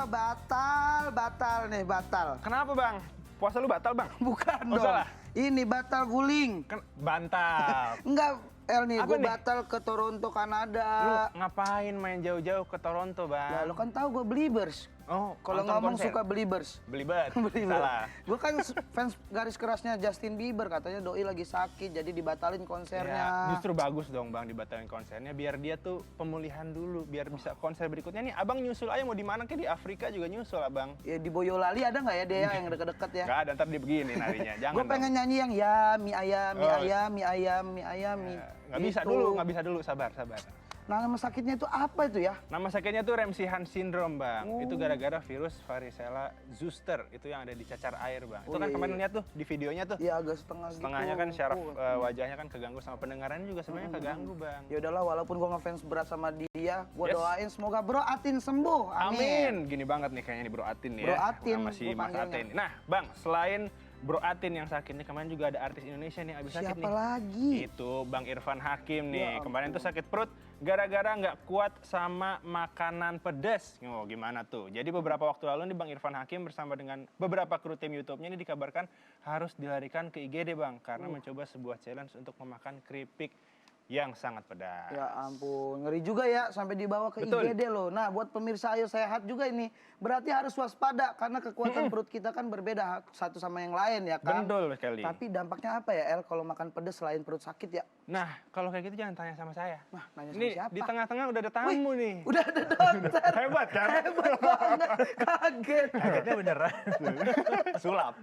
batal nih, batal. Kenapa bang? Puasa lu batal bang? Bukan Oh, dong. salah. Ini batal guling. Bantal. Enggak, El nih, Apa gue nih? batal ke Toronto, Lu Kanada. ngapain main jauh-jauh ke Toronto bang? Lah, lo kan tahu gue Beliebers. Oh, Kalau nonton ngomong konser. suka Beliebers. Belibet. Belieber. Salah. Gue kan fans garis kerasnya Justin Bieber, katanya doi lagi sakit jadi dibatalin konsernya. Ya, justru bagus dong bang dibatalin konsernya biar dia tuh pemulihan dulu biar bisa konser berikutnya nih abang nyusul aja mau di mana kayak di Afrika juga nyusul abang. Ya di Boyolali ada nggak ya dia yang deket-deket ya? Gak ada ntar dia begini narinya jangan. Gue pengen nyanyi yang ya mie ayam, mie Oh. ayam, mie ayam, mie ayam, mie. Nggak bisa Gitu. dulu, nggak bisa dulu, sabar. Nah, nama sakitnya itu apa itu ya? Nama sakitnya tuh Ramsay-Hunt syndrome bang. Oh. Itu gara-gara virus varicella zoster itu yang ada di cacar air bang. Itu Oh, kan iya, kemarin iya. lihat tuh di videonya tuh. Ya agak setengah gitu. Setengahnya kan syaraf Oh. wajahnya kan keganggu sama pendengarannya juga sebenarnya keganggu bang. Ya udahlah, walaupun gue ngefans berat sama dia, gue Yes. doain semoga Bro Atin sembuh. Amin. Gini banget nih kayaknya nih Bro Atin ya. Bro Atin, Sama si gua Mas panggilnya. Atin. Nah bang, selain Bro Atin yang sakit nih, kemarin juga ada artis Indonesia nih abis sakit Siapa nih. lagi? Itu Bang Irfan Hakim nih. Ya Kemarin tuh ampun. sakit perut gara-gara nggak kuat sama makanan pedas. Oh gimana tuh? Jadi beberapa waktu lalu nih Bang Irfan Hakim bersama dengan beberapa kru tim YouTube-nya ini dikabarkan harus dilarikan ke IGD Bang. Karena mencoba sebuah challenge untuk memakan keripik yang sangat pedas. Ya ampun, ngeri juga ya sampai dibawa ke Betul. IGD loh. Nah, buat pemirsa Ayo Sehat juga ini, berarti harus waspada karena kekuatan perut kita kan berbeda satu sama yang lain ya kan. Betul sekali. Tapi dampaknya apa ya El kalau makan pedas selain perut sakit ya? Nah, kalau kayak gitu jangan tanya sama saya. Nah, nanya sama Ini siapa? di tengah-tengah udah ada tamu nih. Udah ada dokter. Hebat kan? Hebat banget. Kaget. Kagetnya beneran. sulap.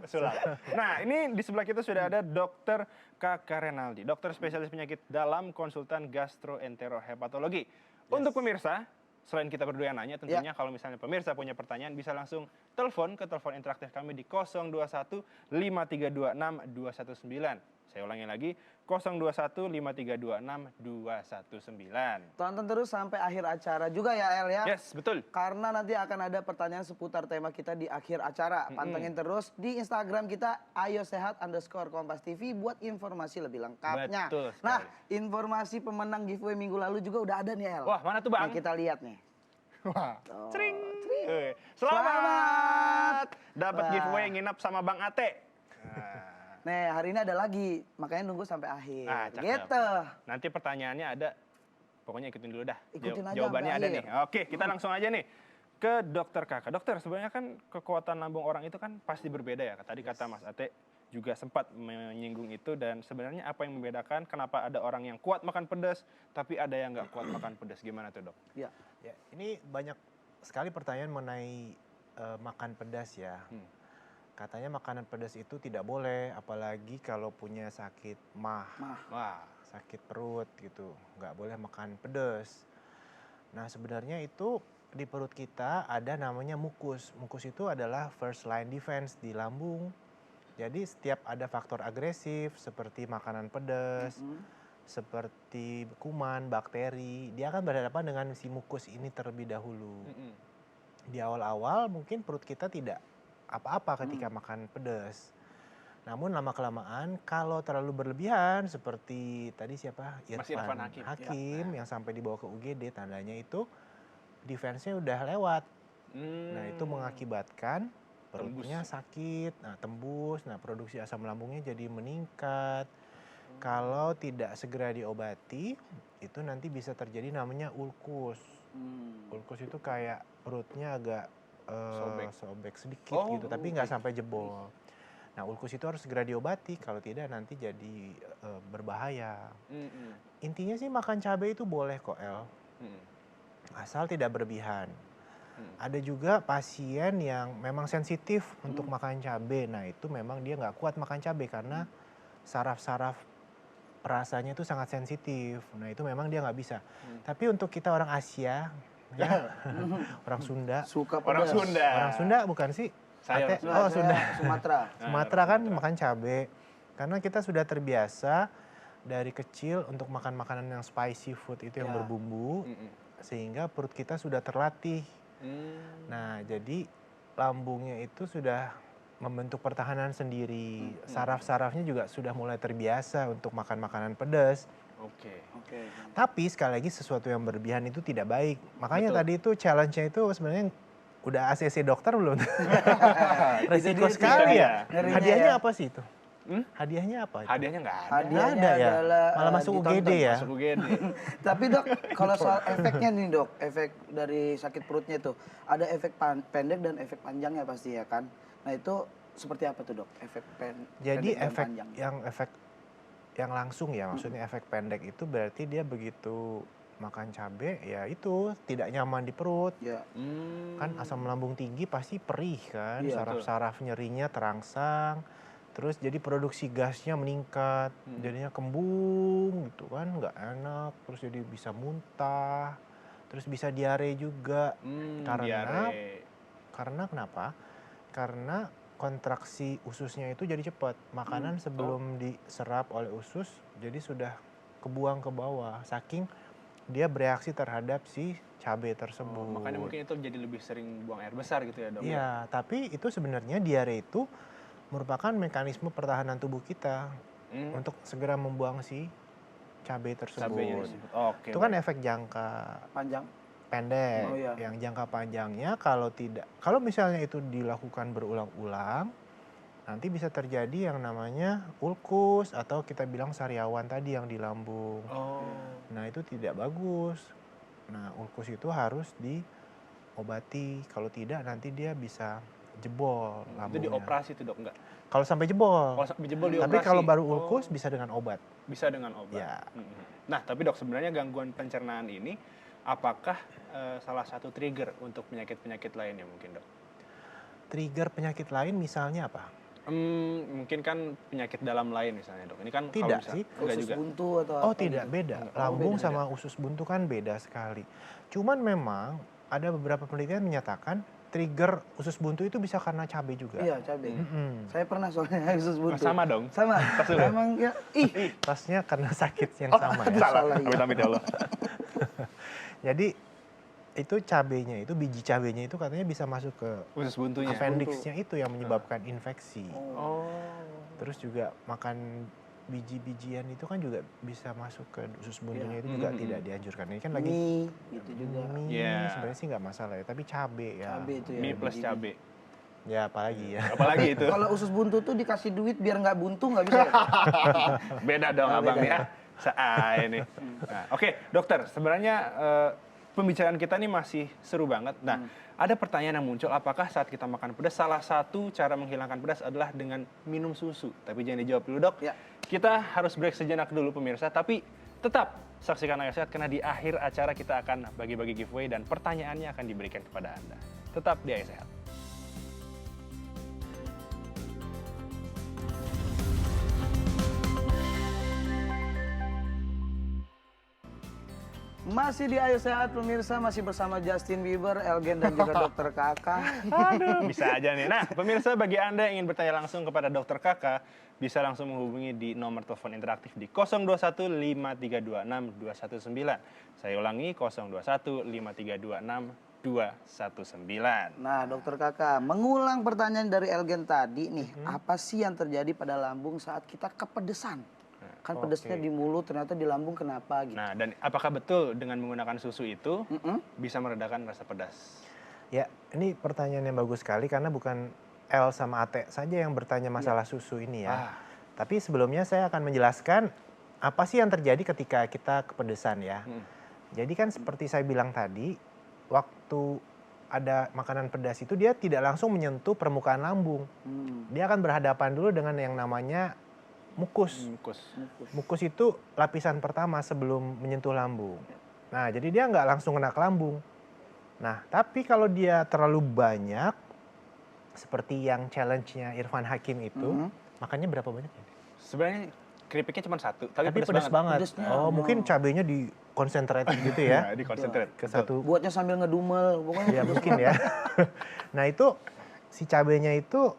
Nah, ini di sebelah kita sudah ada Dokter Kaka Renaldi, dokter spesialis penyakit dalam konsultan gastroenterohepatologi. Untuk pemirsa, selain kita berdua yang nanya, tentunya kalau misalnya pemirsa punya pertanyaan bisa langsung telepon ke telepon interaktif kami di 021 5326 219. Saya ulangi lagi, 021 5326 219. Tonton terus sampai akhir acara juga ya El ya. Yes, betul. Karena nanti akan ada pertanyaan seputar tema kita di akhir acara. Pantengin terus di Instagram kita @ayosehat_kompas TV buat informasi lebih lengkapnya. Betul sekali. Nah, informasi pemenang giveaway minggu lalu juga udah ada nih El. Wah, mana tuh, Bang? Nih, kita lihat nih. Wah, Oh, cering. cering. Selamat dapat Wah. giveaway nginap sama Bang Ate. Nah. Nih, hari ini ada lagi. Makanya nunggu sampai akhir. Ah, cakep. Gitu. Nanti pertanyaannya ada, pokoknya ikutin dulu dah. Ikutin aja Jawabannya sampai ada akhir. nih. Oke, kita langsung aja nih ke Dokter Kakak. Dokter, sebenarnya kan kekuatan lambung orang itu kan pasti berbeda ya. Tadi kata Mas Ate juga sempat menyinggung itu dan sebenarnya apa yang membedakan kenapa ada orang yang kuat makan pedas tapi ada yang nggak kuat makan pedas, gimana tuh dok? Ya. Ya, ini banyak sekali pertanyaan mengenai makan pedas ya. Katanya makanan pedas itu tidak boleh, apalagi kalau punya sakit Wah, sakit perut gitu, nggak boleh makan pedas. Nah sebenarnya itu di perut kita ada namanya mukus. Mukus itu adalah first line defense di lambung. Jadi setiap ada faktor agresif seperti makanan pedas, seperti kuman, bakteri, dia akan berhadapan dengan si mukus ini terlebih dahulu. Di awal-awal mungkin perut kita tidak apa-apa ketika makan pedas. Namun lama-kelamaan kalau terlalu berlebihan seperti tadi siapa? Mas Irfan Hakim. Yang sampai dibawa ke UGD, tandanya itu defense-nya udah lewat. Nah itu mengakibatkan perutnya sakit, tembus, produksi asam lambungnya jadi meningkat. Kalau tidak segera diobati, itu nanti bisa terjadi namanya ulkus. Ulkus itu kayak perutnya agak sobek sedikit gitu, tapi nggak sampai jebol. Nah ulkus itu harus segera diobati, kalau tidak nanti jadi berbahaya. Intinya sih makan cabai itu boleh kok El, asal tidak berlebihan. Ada juga pasien yang memang sensitif untuk makan cabai. Nah itu memang dia nggak kuat makan cabai karena saraf-saraf perasanya itu sangat sensitif. Nah itu memang dia nggak bisa. Tapi untuk kita orang Asia, ya orang Sunda. Suka orang pedas. Sunda. Orang Sunda bukan sih? Saya Ate? Nah, Oh saya Sunda. Sumatera. Sumatera kan makan cabai. Karena kita sudah terbiasa dari kecil untuk makan makanan yang spicy food itu yang berbumbu. Sehingga perut kita sudah terlatih. Nah jadi lambungnya itu sudah membentuk pertahanan sendiri. Saraf-sarafnya juga sudah mulai terbiasa untuk makan makanan pedas. Oke. Tapi sekali lagi sesuatu yang berlebihan itu tidak baik. Makanya tadi itu challenge-nya itu sebenarnya udah ACC dokter belum? Resiko dia sekali ya. ngerinya Hadiahnya ya. apa sih itu? Hadiahnya apa? Itu? Hadiahnya nggak ada. Nggak Hadiahnya ada ya? adalah Malah masuk ditonton. UGD ya? Masuk UGD. Tapi dok, kalau soal efeknya nih dok, efek dari sakit perutnya itu ada efek pendek dan efek panjangnya pasti ya kan. Nah itu seperti apa tuh dok? Efek Jadi pendek dan efek panjang. efek yang langsung ya, maksudnya efek pendek itu berarti dia begitu makan cabai ya itu tidak nyaman di perut. Ya. Kan asam lambung tinggi pasti perih kan, Iya, saraf-saraf nyerinya terangsang, terus jadi produksi gasnya meningkat, jadinya kembung gitu kan, nggak enak, terus jadi bisa muntah, terus bisa diare juga. Karena kenapa? Karena kontraksi ususnya itu jadi cepat. Makanan sebelum diserap oleh usus jadi sudah kebuang ke bawah, saking dia bereaksi terhadap si cabai tersebut. Makanya mungkin itu jadi lebih sering buang air besar gitu ya dok? Iya, tapi itu sebenarnya diare itu merupakan mekanisme pertahanan tubuh kita untuk segera membuang si cabai tersebut. Cabainya disebut. Oke. Itu kan efek jangka Panjang. pendek. Oh, iya. Yang jangka panjangnya kalau misalnya itu dilakukan berulang-ulang, nanti bisa terjadi yang namanya ulkus atau kita bilang sariawan tadi yang di lambung. Nah itu tidak bagus. Nah ulkus itu harus diobati. Kalau tidak nanti dia bisa jebol Itu lambungnya. dioperasi tuh dok enggak? Kalau sampai jebol. Kalau sampai jebol Tapi dioperasi. kalau baru ulkus bisa dengan obat. Bisa dengan obat. Ya. Nah tapi dok sebenarnya gangguan pencernaan ini apakah salah satu trigger untuk penyakit-penyakit lainnya mungkin dok? Trigger penyakit lain misalnya apa? Mungkin kan penyakit dalam lain misalnya dok. Ini kan Tidak kalau bisa, sih. enggak Usus juga. buntu atau Oh apa tidak, gitu? beda. Enggak. Lambung beda. sama usus buntu kan beda sekali. Cuman memang ada beberapa penelitian menyatakan trigger usus buntu itu bisa karena cabai juga. Iya cabai. Saya pernah soalnya usus buntu. Sama dong. Sama. Emang ya. Tasnya karena sakit yang sama ya. Salah, iya. Amit-amit ya Allah. Jadi itu cabainya itu biji cabainya itu katanya bisa masuk ke Usus buntunya. appendixnya itu yang menyebabkan infeksi. Oh. Terus juga makan biji-bijian itu kan juga bisa masuk ke usus buntunya itu juga tidak dianjurkan. Ini kan lagi Mie gitu juga. mie Iya. sebenarnya sih nggak masalah ya, tapi cabai ya. Cabai itu ya. Mie plus biji-biji. cabe. Ya apalagi ya. Apalagi itu. Kalau usus buntu tuh dikasih duit biar nggak buntu nggak bisa. Beda dong abang beda. ya. Ini. Nah, oke, dokter, sebenarnya pembicaraan kita ini masih seru banget. Nah, ada pertanyaan yang muncul, apakah saat kita makan pedas salah satu cara menghilangkan pedas adalah dengan minum susu? Tapi jangan dijawab dulu, Dok. Ya. Kita harus break sejenak dulu pemirsa, tapi tetap saksikan Ayo Sehat karena di akhir acara kita akan bagi-bagi giveaway dan pertanyaannya akan diberikan kepada Anda. Tetap di Ayo Sehat. Masih di Ayo Sehat pemirsa, masih bersama Justin Bieber, Elgen dan juga Dokter Kakak. Aduh, bisa aja nih. Nah, pemirsa bagi Anda yang ingin bertanya langsung kepada Dokter Kakak, bisa langsung menghubungi di nomor telepon interaktif di 021 5326 219. Saya ulangi 021 5326 219. Nah, Dokter Kakak, mengulang pertanyaan dari Elgen tadi nih, apa sih yang terjadi pada lambung saat kita kepedesan? Kan pedesnya di mulut, ternyata di lambung kenapa gitu? Nah, dan apakah betul dengan menggunakan susu itu bisa meredakan rasa pedas? Ya, ini pertanyaan yang bagus sekali karena bukan L sama AT saja yang bertanya masalah susu ini ya. Tapi sebelumnya saya akan menjelaskan apa sih yang terjadi ketika kita kepedesan ya. Jadi kan seperti saya bilang tadi, waktu ada makanan pedas itu dia tidak langsung menyentuh permukaan lambung. Dia akan berhadapan dulu dengan yang namanya mukus. Mukus itu lapisan pertama sebelum menyentuh lambung. Nah, jadi dia nggak langsung kena ke lambung. Nah, tapi kalau dia terlalu banyak, seperti yang challenge-nya Irfan Hakim itu, makannya berapa banyak? Sebenarnya keripiknya cuma satu, tapi pedas banget. Pedesnya, Mungkin cabenya di concentrated gitu ya. Di konsentrate. Ke satu. Buatnya sambil ngedumel, pokoknya. Ya mungkin ya. Nah itu si cabenya itu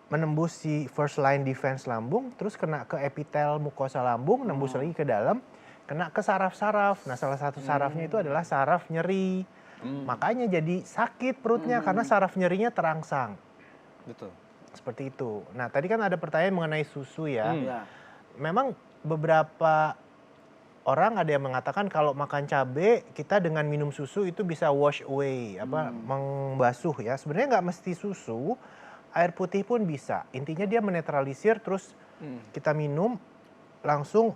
menembus si first line defense lambung, terus kena ke epitel mukosa lambung, nembus lagi ke dalam, kena ke saraf-saraf. Nah salah satu sarafnya itu adalah saraf nyeri. Makanya jadi sakit perutnya karena saraf nyerinya terangsang. Betul. Seperti itu. Nah tadi kan ada pertanyaan mengenai susu ya. Ya. Memang beberapa orang ada yang mengatakan kalau makan cabai kita dengan minum susu itu bisa wash away, membasuh ya. Sebenarnya nggak mesti susu, air putih pun bisa. Intinya dia menetralisir terus kita minum langsung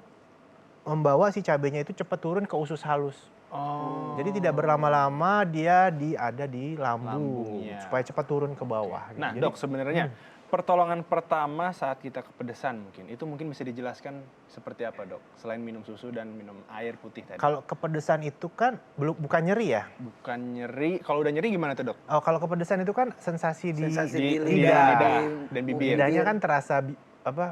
membawa si cabainya itu cepat turun ke usus halus. Oh. Jadi tidak berlama-lama dia ada di lambung Lambungnya. supaya cepat turun ke bawah. gitu. Nah, Jadi, Dok, sebenarnya pertolongan pertama saat kita kepedesan itu mungkin bisa dijelaskan seperti apa, Dok? Selain minum susu dan minum air putih tadi. kalau kepedesan itu kan bukan nyeri ya. Bukan nyeri, kalau udah nyeri gimana tuh, Dok? Oh, kalau kepedesan itu kan sensasi di Sensasi Di lidah. lidah dan bibir. lidahnya kan terasa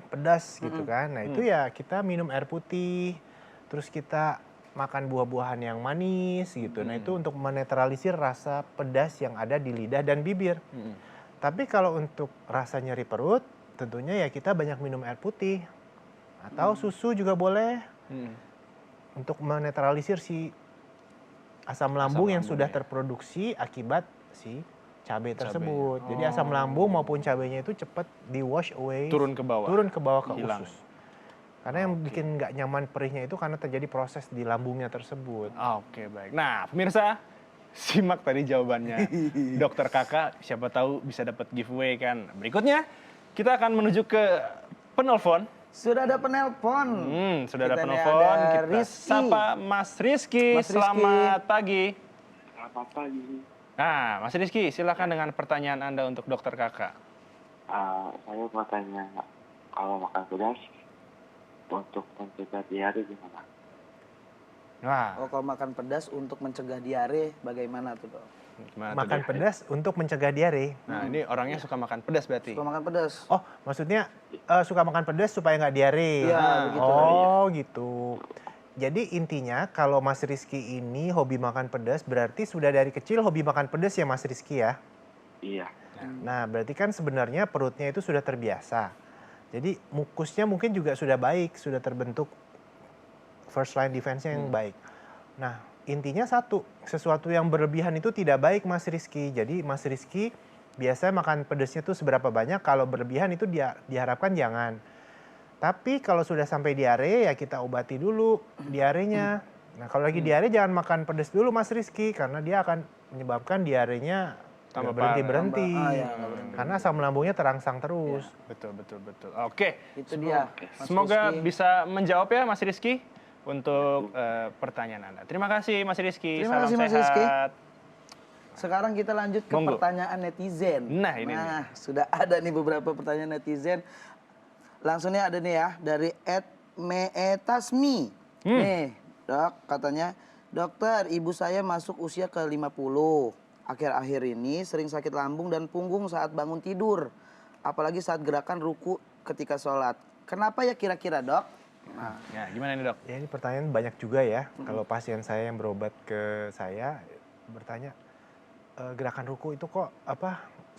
pedas gitu kan. Nah, itu ya kita minum air putih, terus kita makan buah-buahan yang manis gitu. Nah, itu untuk menetralisir rasa pedas yang ada di lidah dan bibir. Tapi kalau untuk rasa nyeri perut, tentunya ya kita banyak minum air putih. Atau susu juga boleh untuk menetralisir si asam lambung yang lambung sudah ya. terproduksi akibat si cabai tersebut. Cabenya. Jadi asam lambung maupun cabainya itu cepat di wash away, Turun ke bawah. turun ke bawah ke Hilang. usus. Karena yang bikin nggak nyaman perihnya itu karena terjadi proses di lambungnya tersebut. Oke, baik. Nah, pemirsa, simak tadi jawabannya Dokter Kakak, siapa tahu bisa dapat giveaway kan. Berikutnya, kita akan menuju ke penelpon. Sudah ada penelpon. Sudah ada Kita nih penelpon. ada Kita Rizky. sapa Mas Rizky. Mas Rizky. Selamat pagi. Selamat pagi. Nah, Mas Rizky, silakan dengan pertanyaan Anda untuk Dokter Kakak. Saya mau tanya, kalau makan pedas untuk mencegah diare gimana? Wah, Oh, kalau makan pedas untuk mencegah diare bagaimana tuh, Dok? gimana tuh, Makan Dok? pedas untuk mencegah diare. Nah, ini orangnya suka makan pedas berarti. Suka makan pedas. Oh, maksudnya suka makan pedas supaya nggak diare. Iya, begitu. Oh, gitu. Jadi intinya kalau Mas Rizky ini hobi makan pedas, berarti sudah dari kecil hobi makan pedas ya Mas Rizky ya? Iya. Nah, berarti kan sebenarnya perutnya itu sudah terbiasa. Jadi mukusnya mungkin juga sudah baik, sudah terbentuk first line defense-nya yang baik. Nah, intinya satu, sesuatu yang berlebihan itu tidak baik Mas Rizky. Jadi Mas Rizky biasanya makan pedasnya tuh seberapa banyak, kalau berlebihan itu diharapkan jangan. Tapi kalau sudah sampai diare ya kita obati dulu diarenya. Nah, kalau lagi diare jangan makan pedas dulu Mas Rizky karena dia akan menyebabkan diarenya Tambah berhenti-berhenti. parah. Ya, nggak berhenti. Karena asam lambungnya terangsang terus. Betul, betul, betul. Oke. Itu dia. Mas Semoga Rizky. bisa menjawab ya Mas Rizky untuk pertanyaan Anda. Terima kasih Mas Rizky. Terima Salam kasih, Mas Rizky. sehat. Sekarang kita lanjut ke Monggo. pertanyaan netizen. Nah, ini sudah ada nih beberapa pertanyaan netizen. Langsung nih ada nih ya dari @meetasmi. Nih, Dok, katanya, "Dokter, ibu saya masuk usia ke 50. Akhir-akhir ini sering sakit lambung dan punggung saat bangun tidur. Apalagi saat gerakan ruku ketika sholat. Kenapa ya kira-kira, Dok?" Nah, Ya, gimana nih, Dok? Ya, ini pertanyaan banyak juga ya. Kalau pasien saya yang berobat ke saya bertanya, gerakan ruku itu kok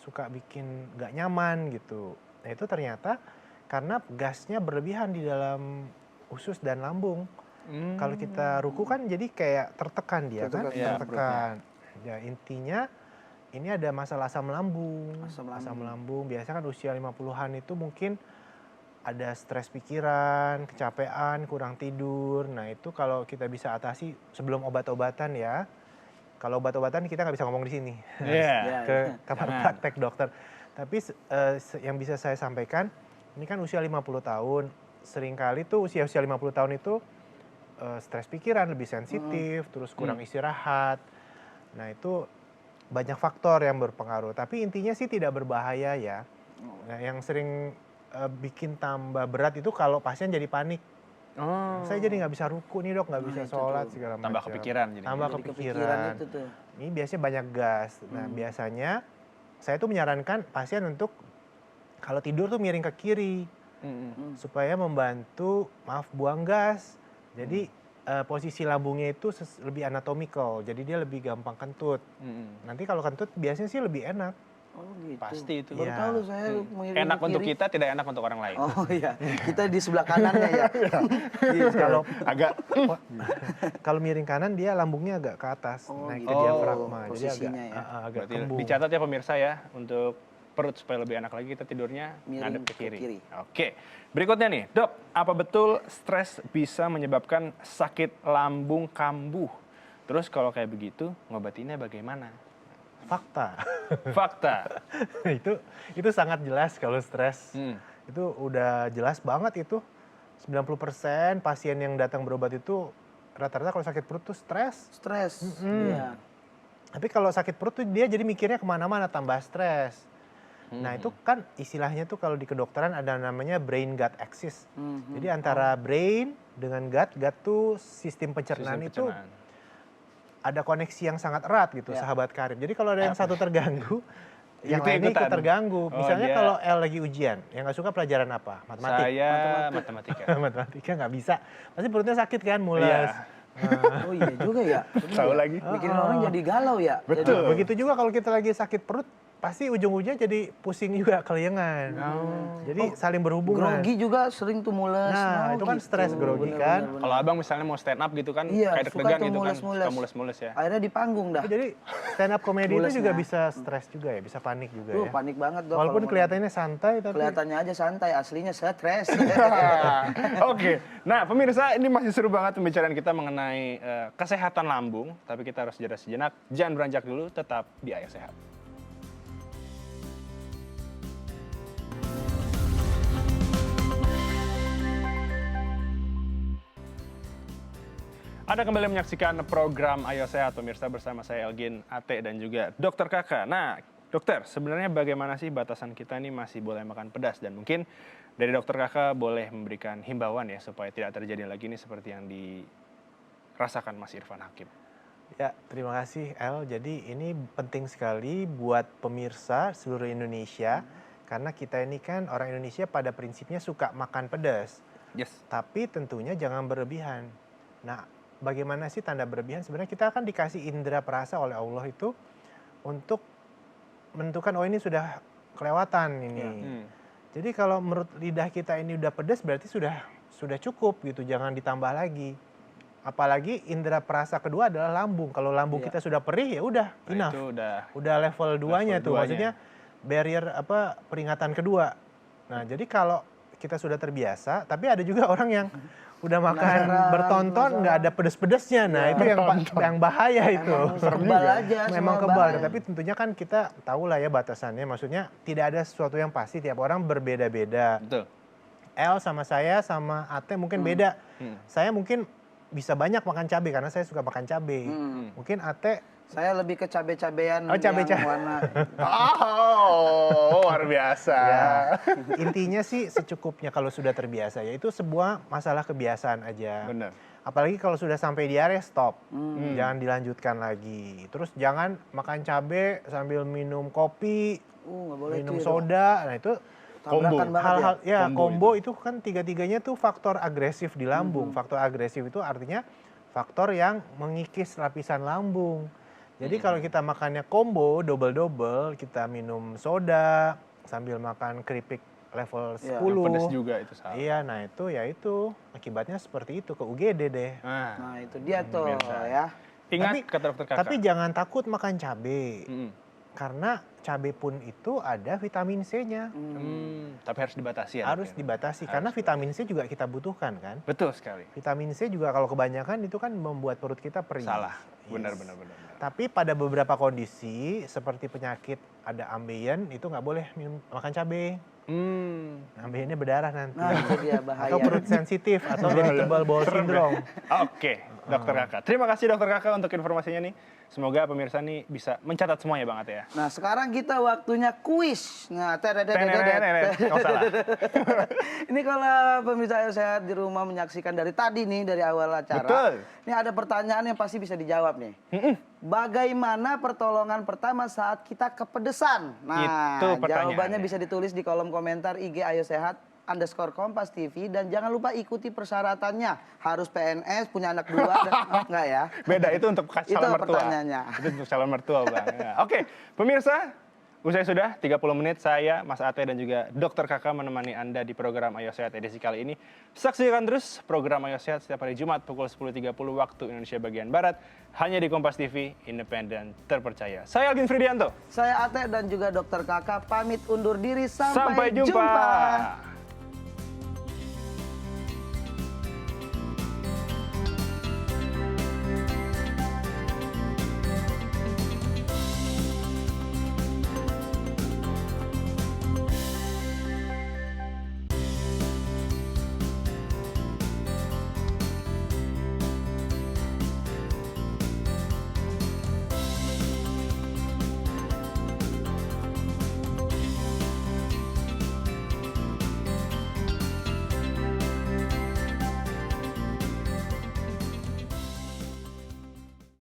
suka bikin nggak nyaman gitu. Nah, itu ternyata karena gasnya berlebihan di dalam usus dan lambung. Kalau kita ruku kan jadi kayak tertekan dia kan, Tertekan, ya, tertekan. Ya, intinya ini ada masalah asam lambung. Asam Asam lambung biasanya kan usia 50-an itu mungkin ada stres pikiran, kecapean, kurang tidur. Nah, itu kalau kita bisa atasi sebelum obat-obatan ya. Kalau obat-obatan kita nggak bisa ngomong di sini. Iya. Ya, Ke ya. kamar Jangan. praktek dokter. Tapi yang bisa saya sampaikan, ini kan usia 50 tahun. Seringkali tuh usia-usia 50 tahun itu stres pikiran, lebih sensitif, terus kurang istirahat. Nah, itu banyak faktor yang berpengaruh. Tapi intinya sih tidak berbahaya ya. Nah, yang sering bikin tambah berat itu kalau pasien jadi panik. Oh. Saya jadi nggak bisa ruku nih dok, nggak bisa itu sholat tuh. segala macam. Tambah kepikiran jadi. Tambah Jadi kepikiran. itu tuh. Ini biasanya banyak gas. Nah, biasanya saya tuh menyarankan pasien untuk kalau tidur tuh miring ke kiri supaya membantu buang gas. Jadi posisi lambungnya itu lebih anatomical, jadi dia lebih gampang kentut. Nanti kalau kentut biasanya sih lebih enak. Oh, gitu. Pasti itu. Baru Iya. tahu loh saya miring Enak ke untuk kiri. kita, tidak enak untuk orang lain. Oh iya, kita di sebelah kanannya ya. Gitu. Kalau Agak kalau miring kanan dia lambungnya agak ke atas, Oh, naik gitu. ke diafragma, jadi agak Posisinya ya. agak berarti kembung. dicatat ya pemirsa ya untuk perut supaya lebih enak lagi kita tidurnya Miring ngadep ke ke kiri. kiri. Oke, berikutnya nih, Dok, apa betul stres bisa menyebabkan sakit lambung kambuh? Terus kalau kayak begitu, ngobatinnya bagaimana? Fakta. Fakta. itu sangat jelas kalau stres. Hmm. Itu udah jelas banget itu. 90% pasien yang datang berobat itu rata-rata kalau sakit perut tuh stres. Stres. Mm-mm. Iya. Tapi kalau sakit perut tuh dia jadi mikirnya kemana-mana, tambah stres. Nah itu kan istilahnya tuh kalau di kedokteran ada namanya brain gut axis. Jadi antara brain dengan gut tuh sistem pencernaan itu ada koneksi yang sangat erat gitu, Ya. sahabat karib. Jadi kalau ada yang satu terganggu, yang Itu lainnya ikut ikutan. terganggu. Oh, Misalnya dia- kalau L lagi ujian, yang nggak suka pelajaran apa? Matematik. Saya matematika. Matematika nggak bisa. Pasti perutnya sakit kan, mules. Iya. Oh iya juga ya. Bener Tahu ya? lagi. Bikin orang jadi galau ya. Betul. Nah, begitu juga kalau kita lagi sakit perut, pasti ujung-ujungnya jadi pusing juga, keliengan. Jadi saling berhubungan. Grogi juga sering tuh mules. Nah, itu kan stres grogi kan. Kalau abang misalnya mau stand up gitu kan, Iya, kayak suka deg-degan tuh gitu kan, mules-mules. suka mules-mules ya. Akhirnya di panggung dah. Jadi stand up komedi itu Mulesnya. juga bisa stres juga ya, bisa panik juga ya. Panik banget dong. Walaupun kalau kelihatannya santai tapi kelihatannya aja santai, aslinya stres. Oke, nah pemirsa ini masih seru banget pembicaraan kita mengenai kesehatan lambung. Tapi kita harus jeda sejenak, jangan beranjak dulu, tetap di Ayo Sehat. Anda kembali menyaksikan program Ayo Sehat pemirsa bersama saya Elgin Ate dan juga Dokter Kakak. Nah, dokter, sebenarnya bagaimana sih batasan kita ini masih boleh makan pedas dan mungkin dari Dokter Kakak boleh memberikan himbauan ya supaya tidak terjadi lagi nih seperti yang dirasakan Mas Irfan Hakim. ya terima kasih El. Jadi ini penting sekali buat pemirsa seluruh Indonesia karena kita ini kan orang Indonesia pada prinsipnya suka makan pedas. Yes. Tapi tentunya jangan berlebihan. Nah, bagaimana sih tanda berlebihan? Sebenarnya kita akan dikasih indera perasa oleh Allah itu untuk menentukan oh ini sudah kelewatan ini. Jadi kalau menurut lidah kita ini udah pedas berarti sudah cukup gitu, jangan ditambah lagi. Apalagi indera perasa kedua adalah lambung. Kalau lambung kita sudah perih ya udah Nah, enough. itu Udah level 2-nya tuh. duanya. Maksudnya barrier peringatan kedua. Nah, jadi kalau kita sudah terbiasa, tapi ada juga orang yang udah makan Penasaran, bertonton nggak ada pedes-pedesnya. Nah, itu yang bahaya itu. Kebal aja. Memang semua kebal, bahan. tapi tentunya kan kita tahu lah ya batasannya. Maksudnya tidak ada sesuatu yang pasti, tiap orang berbeda-beda. Betul. El sama saya sama Ate mungkin beda. Saya mungkin bisa banyak makan cabai karena saya suka makan cabai. Mungkin Ate Saya lebih ke cabe-cabean Oh, cabe-cabe. yang warna. Oh, luar biasa. ya, intinya sih secukupnya kalau sudah terbiasa ya itu sebuah masalah kebiasaan aja. Benar. Apalagi kalau sudah sampai diare stop. Jangan dilanjutkan lagi. Terus jangan makan cabai sambil minum kopi, Nggak boleh minum tiru. soda. Nah, itu Tabrakan banget hal-hal ya Combo combo itu kan tiga-tiganya tuh faktor agresif di lambung. Faktor agresif itu artinya faktor yang mengikis lapisan lambung. Jadi kalau kita makannya combo double-double, kita minum soda sambil makan keripik level 10. Yang pedas juga itu salah. Iya, nah itu akibatnya seperti itu ke UGD deh. Nah, Nah itu dia tuh pemirsa. ya. ingat Tapi- kata Dokter Kakak. Tapi jangan takut makan cabai. Mm-mm. Karena cabai pun itu ada vitamin C-nya. Tapi harus dibatasi ya. Harus Dok, ya? dibatasi karena vitamin C juga kita butuhkan kan. Betul sekali. Vitamin C juga kalau kebanyakan itu kan membuat perut kita perih. Salah. Yes. Benar. Tapi pada beberapa kondisi seperti penyakit ada ambeien itu nggak boleh makan cabai. Ambeiennya berdarah nanti. Nah itu dia bahaya. Atau perut sensitif atau jadi tebal bowel syndrome. Oke, Dokter Kakak. Terima kasih Dokter Kakak untuk informasinya nih. Semoga pemirsa nih bisa mencatat semuanya Bang Ate ya. Nah sekarang kita waktunya kuis. Nah Nggak usah lah. ini kalau pemirsa Ayo Sehat di rumah menyaksikan dari tadi nih dari awal acara. Betul. Ini ada pertanyaan yang pasti bisa dijawab nih. Bagaimana pertolongan pertama saat kita kepedesan? Nah Itu pertanyaannya. jawabannya bisa ditulis di kolom komentar IG Ayo Sehat _Kompas TV dan jangan lupa ikuti persyaratannya. Harus PNS, punya anak 2 enggak ya? Beda itu untuk calon Itu mertua. pertanyaannya. Itu untuk calon mertua Bang. Ya. Oke, pemirsa, Usai sudah 30 menit saya, Mas Ate dan juga Dokter Kakak menemani Anda di program Ayo Sehat edisi kali ini. Saksikan terus program Ayo Sehat setiap hari Jumat pukul 10.30 waktu Indonesia bagian Barat. Hanya di Kompas TV, independen, terpercaya. Saya Alvin Fridianto. Saya Ate dan juga Dokter Kakak pamit undur diri. Sampai jumpa.